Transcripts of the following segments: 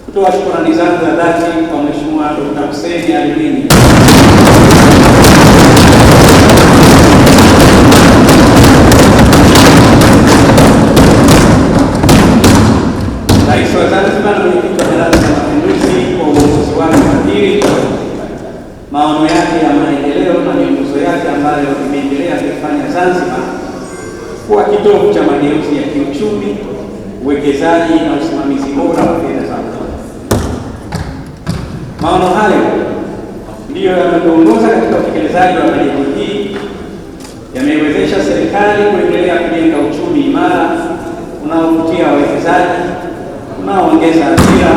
kutoa shukrani zangu za dhati kwa Mheshimiwa Dr. Hussein Ali Mwinyi, Rais wa Zanzibar na Mwenyekiti wa Baraza la Mapinduzi, kwa uongozi wake mahiri, maono yake ya maendeleo na miongozo yake ambayo imeendelea kuifanya Zanzibar kuwa kitovu cha mageuzi ya kiuchumi, uwekezaji na usimamizi bora wa fedha za umma. Maono hayo ndiyo yametuongoza katika utekelezaji wa bajeti hii, yameiwezesha serikali kuendelea kujenga uchumi imara unaovutia wawekezaji, unaoongeza ajira,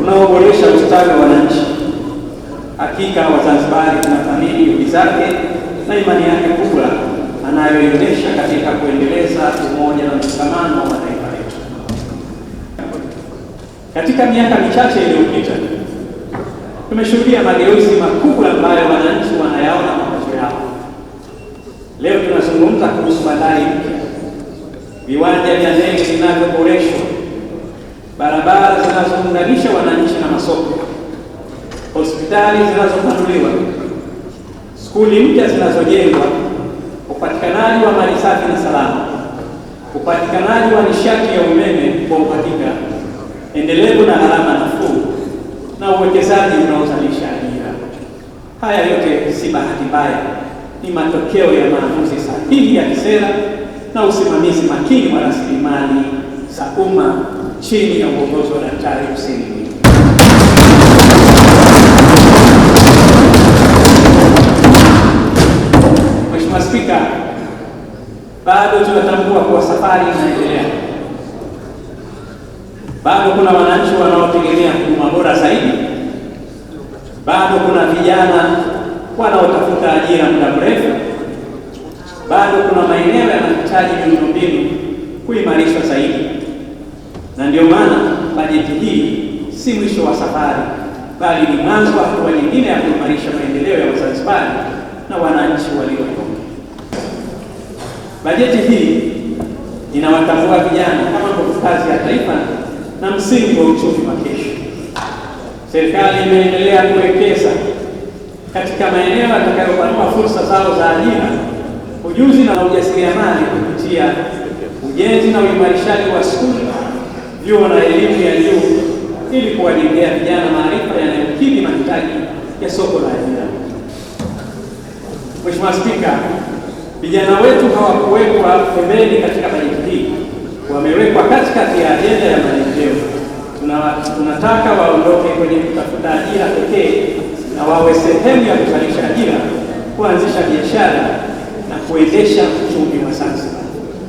unaoboresha ustawi wa wananchi. Hakika Wazanzibari tunathamini juhudi zake na imani yake kubwa anayoionyesha katika kuendeleza umoja na mshikamano wa mataifa yetu. Katika miaka michache iliyopita, tumeshuhudia mageuzi makubwa ambayo wananchi wanayaona kwa macho yao. Leo tunazungumza kuhusu bandari mpya, viwanja vya ndege vinavyoboreshwa, barabara zinazounganisha wananchi na masoko, hospitali zinazopanuliwa, skuli mpya zinazojengwa, upatikanaji wa maji safi na salama, upatikanaji wa nishati ya umeme kwa uhakika, endelevu na gharama nafuu, na uwekezaji unaozalisha ajira. Haya yote si bahati mbaya, ni matokeo ya maamuzi sahihi ya kisera na usimamizi makini wa rasilimali za umma chini ya uongozi wa Daktari Hussein Mwinyi. Mheshimiwa Spika, bado tunatambua kuwa safari inaendelea. Bado kuna wananchi wanaotegemea huduma bora zaidi. Bado kuna vijana wanaotafuta ajira muda mrefu. Bado kuna maeneo yanahitaji miundombinu kuimarishwa zaidi. Na ndio maana bajeti hii si mwisho wa safari, bali ni mwanzo wa hatua nyingine ya kuimarisha maendeleo ya Wazanzibari na wananchi walionyonge. Bajeti hii inawatambua vijana kama nguvu kazi ya taifa na msingi wa uchumi wa kesho. Serikali imeendelea kuwekeza katika maeneo yatakayopanua fursa zao za ajira, ujuzi na ujasiriamali kupitia ujenzi na uimarishaji wa skuli, vyuo na elimu ya juu ili kuwajengea vijana maarifa yanayokidhi mahitaji ya soko la ajira. Mheshimiwa Spika, vijana wetu hawakuwekwa pembeni katika bajeti hii, wamewekwa katikati ya ajenda ya maendeleo. Tunataka waondoke kwenye kutafuta ajira pekee na wawe sehemu ya kuzalisha ajira, kuanzisha biashara na kuendesha uchumi wa Zanzibar.